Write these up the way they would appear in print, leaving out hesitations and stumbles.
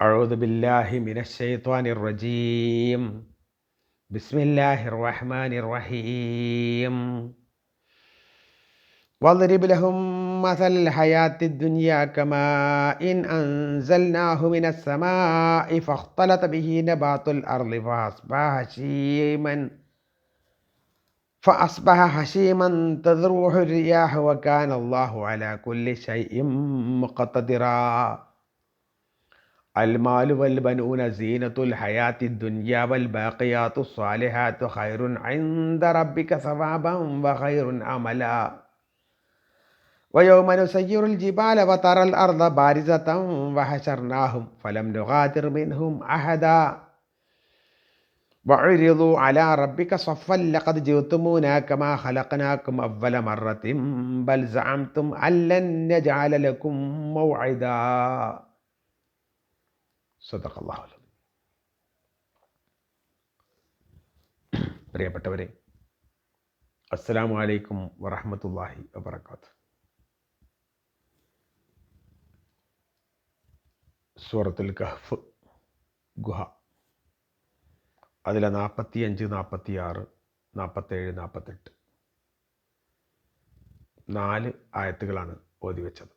أعوذ بالله من الشيطان الرجيم. بسم الله الرحمن الرحيم. واضرب لهم مثل الحياة الدنيا كماء أنزلناه من السماء فاختلط به نبات الأرض فأصبح هشيما تذروه الرياح وكان الله على كل شيء مقتدرا. المال والبنون زينة الحياة الدنيا والباقيات الصالحات خير عند ربك ثوابا وخير عملا. ويوم نسير الجبال وترى الأرض بارزة وحشرناهم فلم نغادر منهم أحدا وعرضوا على ربك صفا لقد جئتمونا كما خلقناكم أول مرة بل زعمتم أن لن نجعل لكم موعدا. صدق الله. പ്രിയപ്പെട്ടവരെ, അസ്സലാമു അലൈക്കും വറഹ്മത്തുള്ളാഹി വബറകാതുഹു. സൂറത്തുൽ കഹ്ഫ്, ഗുഹ, അതിലെ 45, 46, 47, 48 4 ആയത്തുകളാണ് ഓതി വെച്ചത്.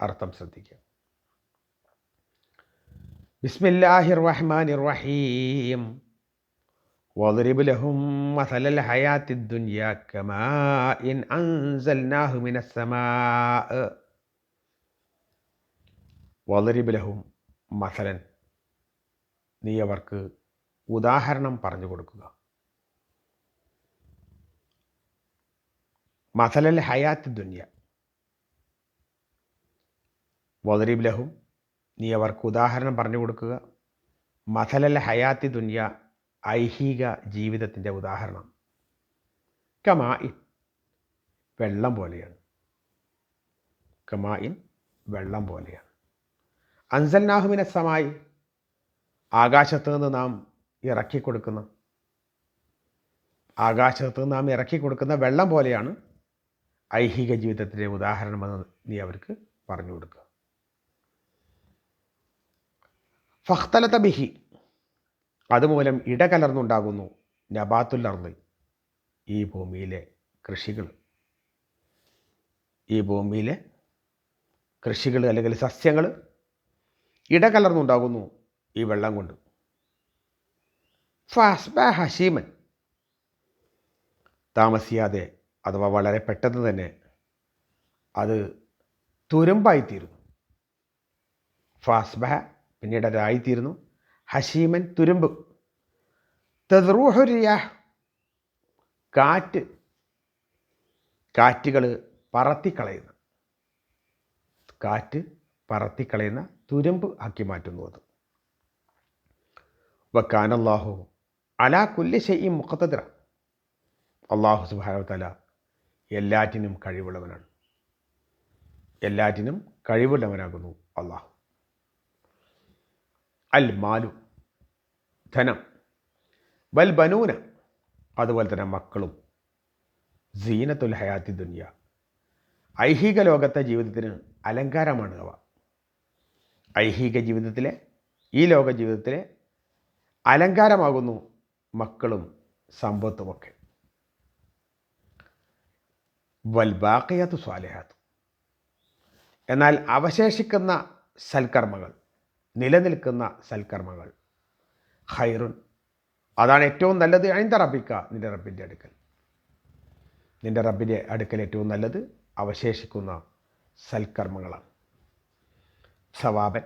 അർത്ഥം ശ്രദ്ധിക്കുക. ബിസ്മില്ലാഹിർ റഹ്മാനിർ റഹീം. വദ്രിബ് ലഹും മസലൽ ഹയാത്തിദ് ദുനിയ കമാഇൻ അൻസൽനാഹു മിനസ് സമാഅ. വദ്രിബ് ലഹും മസലൻ, നീ അവർക്ക് ഉദാഹരണം പറഞ്ഞു കൊടുക്കുക. മസലൽ ഹയാത്തിദ് ദുനിയ, വദ്രിബ് ലഹും, നീ അവർക്ക് ഉദാഹരണം പറഞ്ഞു കൊടുക്കുക. മസലൽ ഹയാത്തി ദുനിയ, ഐഹിക ജീവിതത്തിൻ്റെ ഉദാഹരണം. കമാഇൻ, വെള്ളം പോലെയാണ്. കമാഇൻ, വെള്ളം പോലെയാണ്. അൻസൽനാഹു മിനസ് സമായി, ആകാശത്ത് നിന്ന് നാം ഇറക്കിക്കൊടുക്കുന്ന വെള്ളം പോലെയാണ് ഐഹിക ജീവിതത്തിൻ്റെ ഉദാഹരണമെന്ന് നീ അവർക്ക് പറഞ്ഞു കൊടുക്കുക. ഫഖ്തലത ബിഹി, അതുമൂലം ഇടകലർന്നുണ്ടാകുന്നു നബാത്തുൽ അർള്, ഈ ഭൂമിയിലെ കൃഷികൾ അല്ലെങ്കിൽ സസ്യങ്ങൾ ഇടകലർന്നുണ്ടാകുന്നു ഈ വെള്ളം കൊണ്ട്. ഫഅസ്ബഹ ഹശീമൻ, താമസിയാതെ അഥവാ വളരെ പെട്ടെന്ന് തന്നെ അത് തുരുമ്പായിത്തീരുന്നു. ഫഅസ്ബഹ, പിന്നീട് അതായിത്തീരുന്നു. ഹശീമൻ, തുരുമ്പ്. തദ്റൂഹു റിയാഹ്, കാറ്റുകൾ പറത്തിക്കളയുന്ന തുരുമ്പ് ആക്കി മാറ്റുന്നു അത്. വക്കാനല്ലാഹു അലാ കുല്ലി ഷൈഇൻ മുഖ്തദിറ, അല്ലാഹു സുബ്ഹാനഹു വതആല എല്ലാറ്റിനും കഴിവുള്ളവനാകുന്നു അല്ലാഹു. അൽ മാലു, ധനം, വൽ ബനൂന, അതുപോലെ തന്നെ മക്കളും, സീനത്തുൽ ഹയാത്തി ദുനിയ, ഐഹിക ലോകത്തെ ജീവിതത്തിന് അലങ്കാരമാണ് അവ. ഈ ലോക ജീവിതത്തിലെ അലങ്കാരമാകുന്നു മക്കളും സമ്പത്തുമൊക്കെ. വൽ ബാഖിയാത്തു സ്വാലിഹാത്ത്, എന്നാൽ അവശേഷിക്കുന്ന സൽക്കർമ്മങ്ങൾ, നിലനിൽക്കുന്ന സൽക്കർമ്മങ്ങൾ, ഖൈറുൻ, അതാണ് ഏറ്റവും നല്ലത്. ഇൻദ റബ്ബിക, നിൻ്റെ റബ്ബിൻ്റെ അടുക്കൽ ഏറ്റവും നല്ലത് അവശേഷിക്കുന്ന സൽക്കർമ്മങ്ങളാണ്. സവാബൻ,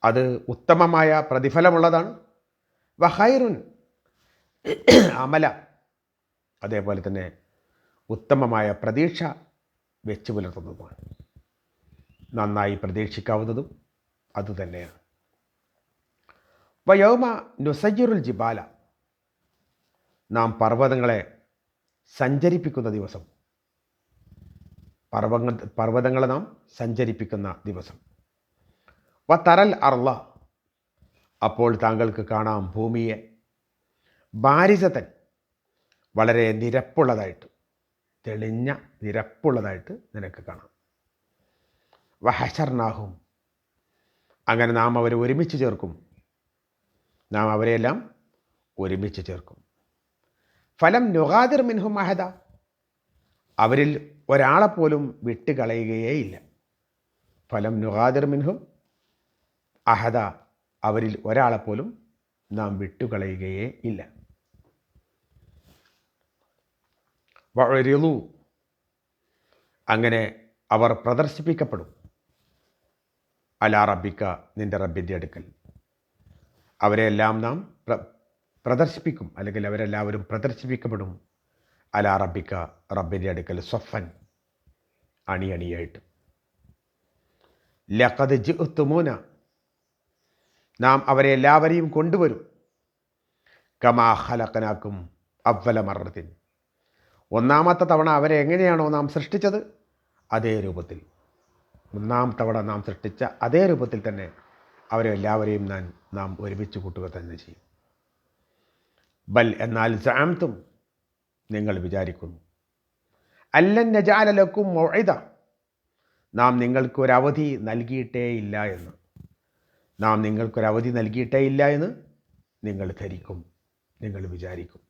അത് ഉത്തമമായ പ്രതിഫലമുള്ളതാണ്. വഖൈറുൻ അമല, അതേപോലെ തന്നെ ഉത്തമമായ പ്രതീക്ഷ വെച്ചു പുലർത്തുന്നതുമാണ്. നന്നായി പ്രതീക്ഷിക്കാവുന്നതും അതുതന്നെയാണ്. വയൗമ നുസയ്യിറുൽ ജിബാല, നാം പർവ്വതങ്ങളെ സഞ്ചരിപ്പിക്കുന്ന ദിവസം. പർവ്വതങ്ങളെ നാം സഞ്ചരിപ്പിക്കുന്ന ദിവസം. വതറൽ അർള, അപ്പോൾ താങ്കൾക്ക് കാണാം ഭൂമിയെ. ബാരിസതൻ, വളരെ നിരപ്പുള്ളതായിട്ട്, തെളിഞ്ഞ നിരപ്പുള്ളതായിട്ട് നിനക്ക് കാണാം. വഹശർനാഹും, അങ്ങനെ നാം അവരെ ഒരുമിച്ച് ചേർക്കും, നാം അവരെയെല്ലാം ഒരുമിച്ച് ചേർക്കും. ഫലം നുഗാദിർ മിൻഹും അഹദ, അവരിൽ ഒരാളെപ്പോലും വിട്ടുകളയുകയേയില്ല. ഫലം നുഗാദിർ മിൻഹും അഹദ, അവരിൽ ഒരാളെപ്പോലും നാം വിട്ടുകളയുകയേ ഇല്ല. വഅരിളു, അങ്ങനെ അവർ പ്രദർശിപ്പിക്കപ്പെടും. അലാ റബ്ബിക്ക, നിൻ്റെ റബ്ബിൻ്റെ അടുക്കൽ അവരെല്ലാം നാം പ്രദർശിപ്പിക്കും, അല്ലെങ്കിൽ അവരെല്ലാവരും പ്രദർശിപ്പിക്കപ്പെടും. അലാ റബ്ബിക്ക, റബ്ബിൻ്റെ അടുക്കൽ സ്വഫൻ, അണിയണിയായിട്ട്. ലഖദ് ജിഅ്തുമൂന, നാം അവരെ എല്ലാവരെയും കൊണ്ടുവരും. കമാ ഖലഖനാക്കും അവ്വല മറത്തിൻ, ഒന്നാമത്തെ തവണ അവരെ എങ്ങനെയാണോ നാം സൃഷ്ടിച്ചത് അതേ രൂപത്തിൽ, ഒന്നാം തവണ നാം സൃഷ്ടിച്ച അതേ രൂപത്തിൽ തന്നെ അവരെ എല്ലാവരെയും നാം ഒരുമിച്ച് കൂട്ടുക തന്നെ ചെയ്യും. ബൽ, എന്നാൽ സഅംതും, നിങ്ങൾ വിചാരിക്കുന്നു, അല്ലൻ നജഅല ലക്കും മൗഇദ, നാം നിങ്ങൾക്കൊരവധി നൽകിയിട്ടേ ഇല്ല എന്ന്, നാം നിങ്ങൾക്കൊരവധി നൽകിയിട്ടേ ഇല്ല എന്ന് നിങ്ങൾ ധരിക്കും, നിങ്ങൾ വിചാരിക്കും.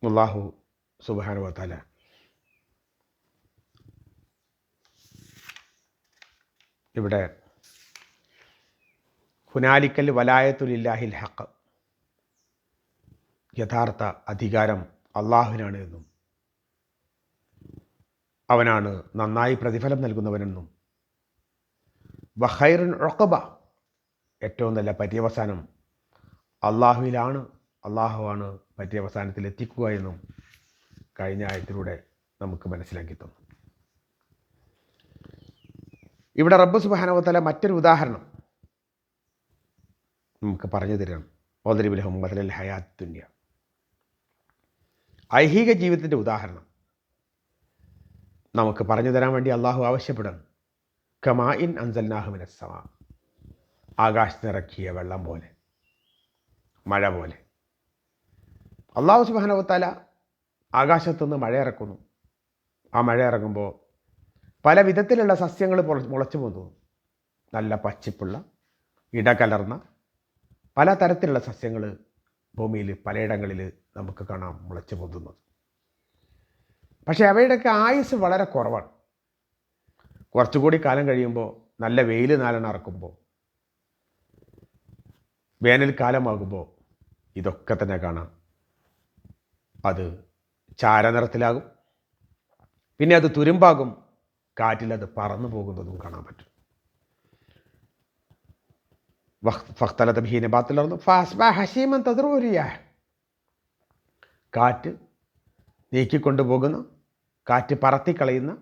അല്ലാഹു സുബ്ഹാനഹു വ തആല ഇവിടെ ഹുനാലിക്കൽ വലായത്തുലില്ലാഹിൽ ഹഖ്, യഥാർത്ഥ അധികാരം അള്ളാഹുവിനാണ് എന്നും അവനാണ് നന്നായി പ്രതിഫലം നൽകുന്നവനെന്നും, വഖൈറുൻ ഉഖബ, ഏറ്റവും നല്ല പര്യവസാനം അള്ളാഹുവിലാണ്, അള്ളാഹുവാണ് പര്യവസാനത്തിൽ എത്തിക്കുക എന്നും കഴിഞ്ഞ ആയത്തിലൂടെ നമുക്ക് മനസ്സിലാക്കി തന്നു. ഇവിടെ റബ്ബ് സുബ്ഹാനഹു വ തആല മറ്റൊരു ഉദാഹരണം നമുക്ക് പറഞ്ഞു തരണം. വദ്രിബ് ലഹും മസലൽ ഹയാത്ത് ദുനിയ, ഐഹിക ജീവിതത്തിൻ്റെ ഉദാഹരണം നമുക്ക് പറഞ്ഞു തരാൻ വേണ്ടി അള്ളാഹു ആവശ്യപ്പെടുന്നു. കമാ ഇൻ അൻസൽനാഹു മിനസ് സമാ, ആകാശത്തിറക്കിയ വെള്ളം പോലെ, മഴ പോലെ. അള്ളാഹു സുബ്ഹാനഹു വ തആല ആകാശത്തുനിന്ന് മഴ ഇറക്കുന്നു. ആ മഴ ഇറങ്ങുമ്പോൾ പല വിധത്തിലുള്ള സസ്യങ്ങൾ മുളച്ചു പോകുന്നു. നല്ല പച്ചിപ്പുള്ള ഇടകലർന്ന പല തരത്തിലുള്ള സസ്യങ്ങൾ ഭൂമിയിൽ പലയിടങ്ങളിൽ നമുക്ക് കാണാം മുളച്ചു പൊന്തുന്നത്. പക്ഷേ അവയുടെയൊക്കെ ആയുസ് വളരെ കുറവാണ്. കുറച്ചുകൂടി കാലം കഴിയുമ്പോൾ, നല്ല വെയിൽ നാലെണ്ണം ഇറക്കുമ്പോൾ, വേനൽക്കാലമാകുമ്പോൾ ഇതൊക്കെ തന്നെ കാണാം, അത് ചാരനിറത്തിലാകും, പിന്നെ അത് തുരുമ്പാകും, കാറ്റിലത് പറന്നു പോകുന്നതും കാണാൻ പറ്റും. ഫഖ്തലത ബിഹി നബാത്തുൽ അർദ് ഫഅസ്ബഹ ഹശീമൻ തദ്റുഹു റിയാഹ്, കാറ്റ് നീക്കിക്കൊണ്ടുപോകുന്ന, കാറ്റ് പറത്തിക്കളയുന്ന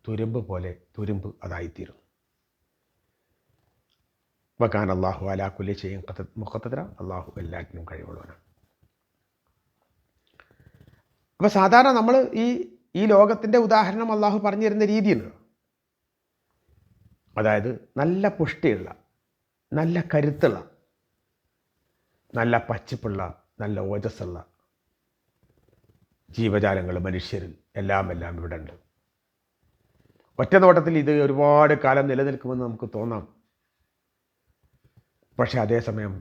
തുരുമ്പ് പോലെ തുരുമ്പ് അതായിത്തീരുന്നു. വകാന അല്ലാഹു അലാ കുല്ലി ഷൈഇൻ മുഖ്തദിറ, അല്ലാഹു എല്ലാറ്റിനും കഴിവുള്ളവനാണ്. അപ്പോൾ സാധാരണ നമ്മൾ ഈ ലോകത്തിൻ്റെ ഉദാഹരണം അള്ളാഹു പറഞ്ഞു തരുന്ന രീതിയുണ്ട്. അതായത് നല്ല പുഷ്ടിയുള്ള, നല്ല കരുത്തുള്ള, നല്ല പച്ചിപ്പുള്ള, നല്ല ഓജസ്സുള്ള ജീവജാലങ്ങൾ, മനുഷ്യർ എല്ലാം ഇവിടെ ഉണ്ട്. ഒറ്റ നോട്ടത്തിൽ ഇത് ഒരുപാട് കാലം നിലനിൽക്കുമെന്ന് നമുക്ക് തോന്നാം. പക്ഷെ അതേസമയം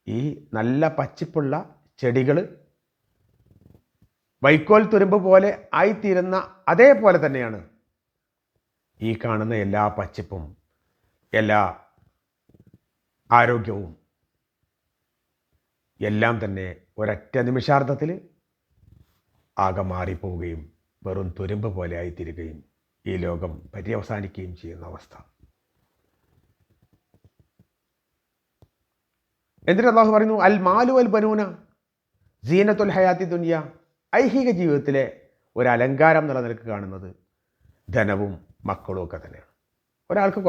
ഈ നല്ല പച്ചിപ്പുള്ള ചെടികൾ വൈക്കോൽ തുരുമ്പ് പോലെ ആയിത്തീരുന്ന അതേപോലെ തന്നെയാണ് ഈ കാണുന്ന എല്ലാ പച്ചിപ്പും എല്ലാ ആരോഗ്യവും എല്ലാം തന്നെ ഒരൊറ്റ നിമിഷാർദ്ധത്തിൽ ആകെ മാറിപ്പോവുകയും വെറും തുരുമ്പ് പോലെ ആയിത്തീരുകയും ഈ ലോകം പര്യവസാനിക്കുകയും ചെയ്യുന്ന അവസ്ഥ. എന്നിട്ട് അല്ലാഹു പറയുന്നു, അൽ മാലു അൽ ബനൂന സീനത്തുൽ ഹയാത്തി ദുനിയ, ഐഹിക ജീവിതത്തിലെ ഒരു അലങ്കാരം എന്നുള്ള നിലക്ക് കാണുന്നത് ധനവും മക്കളും ഒക്കെ തന്നെയാണ്. ഒരാൾക്ക്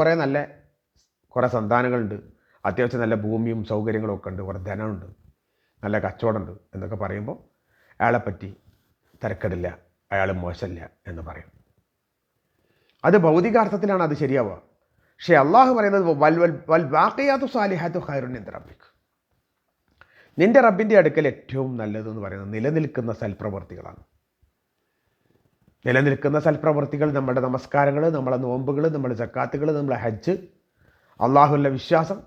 കുറേ സന്താനങ്ങളുണ്ട്, അത്യാവശ്യം നല്ല ഭൂമിയും സൗകര്യങ്ങളും ഒക്കെ ഉണ്ട്, കുറേ ധനമുണ്ട്, നല്ല കച്ചവടമുണ്ട് എന്നൊക്കെ പറയുമ്പോൾ അയാളെപ്പറ്റി തരക്കേടില്ല, അയാൾ മോശമില്ല എന്ന് പറയും. അത് ഭൗതികാർത്ഥത്തിലാണ് അത് ശരിയാവുക. പക്ഷേ അള്ളാഹു പറയുന്നത് വൽ ബാഖിയാത്തു സാലിഹാത്തു ഖൈറുൻ ഇൻദ റബ്ബിക്, നിൻ്റെ റബ്ബിൻ്റെ അടുക്കൽ ഏറ്റവും നല്ലതെന്ന് പറയുന്നത് നിലനിൽക്കുന്ന സൽപ്രവർത്തികളാണ്. നിലനിൽക്കുന്ന സൽപ്രവർത്തികൾ നമ്മുടെ നമസ്കാരങ്ങൾ, നമ്മളെ നോമ്പുകൾ, നമ്മുടെ സക്കാത്തുകൾ, നമ്മളെ ഹജ്ജ്, അള്ളാഹുവിൻ്റെ വിശ്വാസം,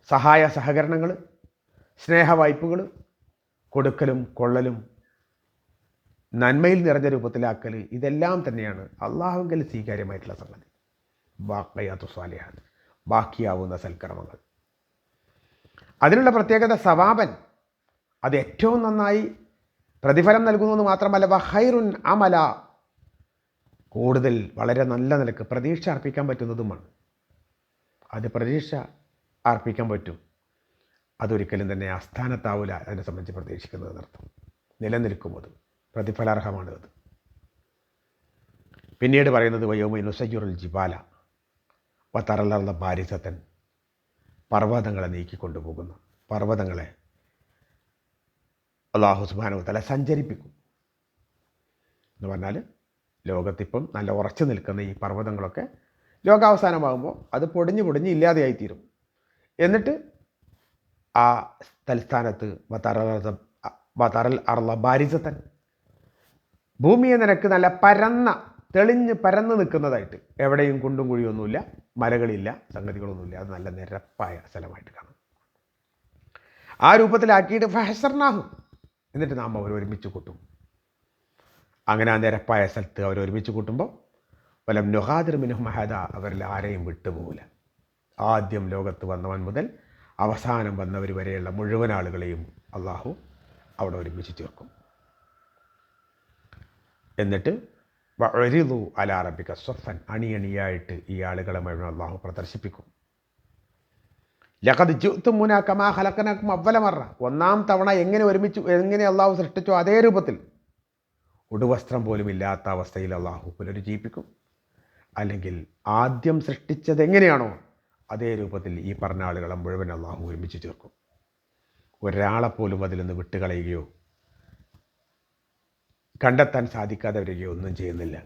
സഹായ സഹകരണങ്ങൾ, സ്നേഹവായ്പകൾ, കൊടുക്കലും കൊള്ളലും, നന്മയിൽ നിറഞ്ഞ രൂപത്തിലാക്കൽ, ഇതെല്ലാം തന്നെയാണ് അള്ളാഹുവിൽ സ്വീകാര്യമായിട്ടുള്ള സംഗതി. ബാഖിയാത്തു സ്വാലിഹാത്ത്, ബാക്കിയാവുന്ന സൽക്കർമ്മങ്ങൾ. അതിനുള്ള പ്രത്യേകത സവാബൻ, അത് ഏറ്റവും നന്നായി പ്രതിഫലം നൽകുന്നു മാത്രമല്ല വഖൈറുൻ അമല, കൂടുതൽ വളരെ നല്ല നിലക്ക് പ്രതീക്ഷ അർപ്പിക്കാൻ പറ്റുന്നതുമാണ്. അത് പ്രതീക്ഷ അർപ്പിക്കാൻ പറ്റും. അതൊരിക്കലും തന്നെ അസ്ഥാനത്താവില്ല. അതിനെ സംബന്ധിച്ച് പ്രതീക്ഷിക്കുന്നത് നടത്തും, നിലനിൽക്കും, അത് പ്രതിഫലാർഹമാണ്. അത് പിന്നീട് പറയുന്നത് വയോമ നുസയ്യുറുൽ ജിബാല വതറലുള്ള ബാരിസത്തൻ, പർവ്വതങ്ങളെ നീക്കിക്കൊണ്ടുപോകുന്നു. പർവ്വതങ്ങളെ അല്ലാഹു സുബ്ഹാനഹു വ തആല സഞ്ചരിപ്പിക്കും എന്ന് പറഞ്ഞാൽ ലോകത്തിപ്പം നല്ല ഉറച്ചു നിൽക്കുന്ന ഈ പർവ്വതങ്ങളൊക്കെ ലോകാവസാനമാകുമ്പോൾ അത് പൊടിഞ്ഞ് ഇല്ലാതെയായിത്തീരും. എന്നിട്ട് ആ തൽസ്ഥാനത്ത് വതറൽ അർള ബാരിസത്തൻ, ഭൂമിയെ നിനക്ക് നല്ല തെളിഞ്ഞ് പരന്ന് നിൽക്കുന്നതായിട്ട്, എവിടെയും കുണ്ടും കുഴിയൊന്നുമില്ല, മലകളില്ല, സംഗതികളൊന്നുമില്ല, അത് നല്ല നിരപ്പായ സ്ഥലമായിട്ട് കാണും. ആ രൂപത്തിലാക്കിയിട്ട് ഫഹസർനാഹും, എന്നിട്ട് നാം അവർ ഒരുമിച്ച് കൂട്ടും. അങ്ങനെ ആ നിരപ്പായ സ്ഥലത്ത് അവർ ഒരുമിച്ച് കൂട്ടുമ്പോൾ വലം നുഹാദിർ മിൻഹും അഹദ, അവരിൽ ആരെയും വിട്ടുപോകില്ല. ആദ്യം ലോകത്ത് വന്നവൻ മുതൽ അവസാനം വന്നവർ വരെയുള്ള മുഴുവൻ ആളുകളെയും അള്ളാഹു അവിടെ ഒരുമിച്ച് ചേർക്കും. എന്നിട്ട് വഅരിദു അലാ റബ്ബിക സ്വഫൻ, അണിയണിയായിട്ട് ഈ ആളുകളെ മുഴുവൻ അള്ളാഹു പ്രദർശിപ്പിക്കും. ലഖദ് ജിഅ്തുമുനാ കമാ ഖലഖനാകും അവ്വല മറ, ഒന്നാം തവണ എങ്ങനെ അള്ളാഹു സൃഷ്ടിച്ചോ അതേ രൂപത്തിൽ, ഉടുവസ്ത്രം പോലും ഇല്ലാത്ത അവസ്ഥയിൽ അള്ളാഹു പുനരുജ്ജീവിപ്പിക്കും. അല്ലെങ്കിൽ ആദ്യം സൃഷ്ടിച്ചത് എങ്ങനെയാണോ അതേ രൂപത്തിൽ ഈ പറഞ്ഞ ആളുകളെ മുഴുവൻ അള്ളാഹു ഒരുമിച്ച് ചേർക്കും. ഒരാളെപ്പോലും അതിൽ നിന്ന് വിട്ടുകളയുകയോ കണ്ടെത്താൻ സാധിക്കാതെ വരികയോ ഒന്നും ചെയ്യുന്നില്ല.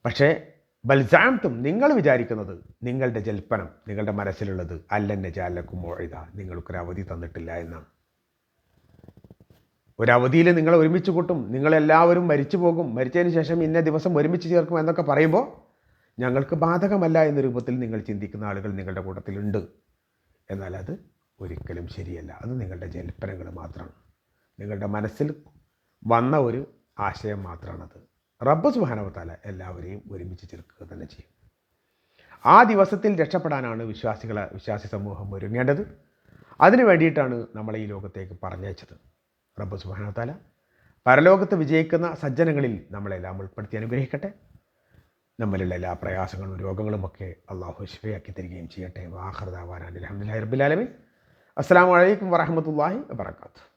പക്ഷേ ബൽസാംതും, നിങ്ങൾ വിചാരിക്കുന്നത്, നിങ്ങളുടെ ജൽപ്പനം, നിങ്ങളുടെ മനസ്സിലുള്ളത് അല്ലെന്നെ ജാലക്കും മൗഇദ, നിങ്ങൾക്കൊരു അവധി തന്നിട്ടില്ല എന്നാണ്. ഒരവധിയിൽ നിങ്ങൾ ഒരുമിച്ച് കൂട്ടും, നിങ്ങളെല്ലാവരും മരിച്ചു പോകും, മരിച്ചതിന് ശേഷം ഇന്ന ദിവസം ഒരുമിച്ച് ചേർക്കും എന്നൊക്കെ പറയുമ്പോൾ ഞങ്ങൾക്ക് ബാധകമല്ല എന്ന രൂപത്തിൽ നിങ്ങൾ ചിന്തിക്കുന്ന ആളുകൾ നിങ്ങളുടെ കൂട്ടത്തിലുണ്ട്. എന്നാൽ അത് ഒരിക്കലും ശരിയല്ല. അത് നിങ്ങളുടെ ജൽപ്പനങ്ങൾ മാത്രമാണ്, നിങ്ങളുടെ മനസ്സിൽ വന്ന ഒരു ആശയം മാത്രമാണത്. റബ്ബ് സുബ്ഹാനഹു വ തആല എല്ലാവരെയും ഒരുമിച്ച് ചേർക്കുക തന്നെ ചെയ്യും. ആ ദിവസത്തിൽ രക്ഷപ്പെടാനാണ് വിശ്വാസി സമൂഹം ഒരുങ്ങേണ്ടത്. അതിനു വേണ്ടിയിട്ടാണ് നമ്മളെ ഈ ലോകത്തേക്ക് പറഞ്ഞയച്ചത്. റബ്ബ് സുബ്ഹാനഹു വ തആല പരലോകത്ത് വിജയിക്കുന്ന സജ്ജനങ്ങളിൽ നമ്മളെല്ലാം ഉൾപ്പെടുത്തി അനുഗ്രഹിക്കട്ടെ. നമ്മളുള്ള എല്ലാ പ്രയാസങ്ങളും രോഗങ്ങളുമൊക്കെ അള്ളാഹു ശിഫയാക്കി തരികയും ചെയ്യട്ടെ. വാഖിറു ദഅ്വാനാ അൽഹംദുലില്ലാഹി റബ്ബിൽ ആലമീൻ. അസ്സലാമു അലൈക്കും വറഹ്മത്തുള്ളാഹി വബറകാതുഹു.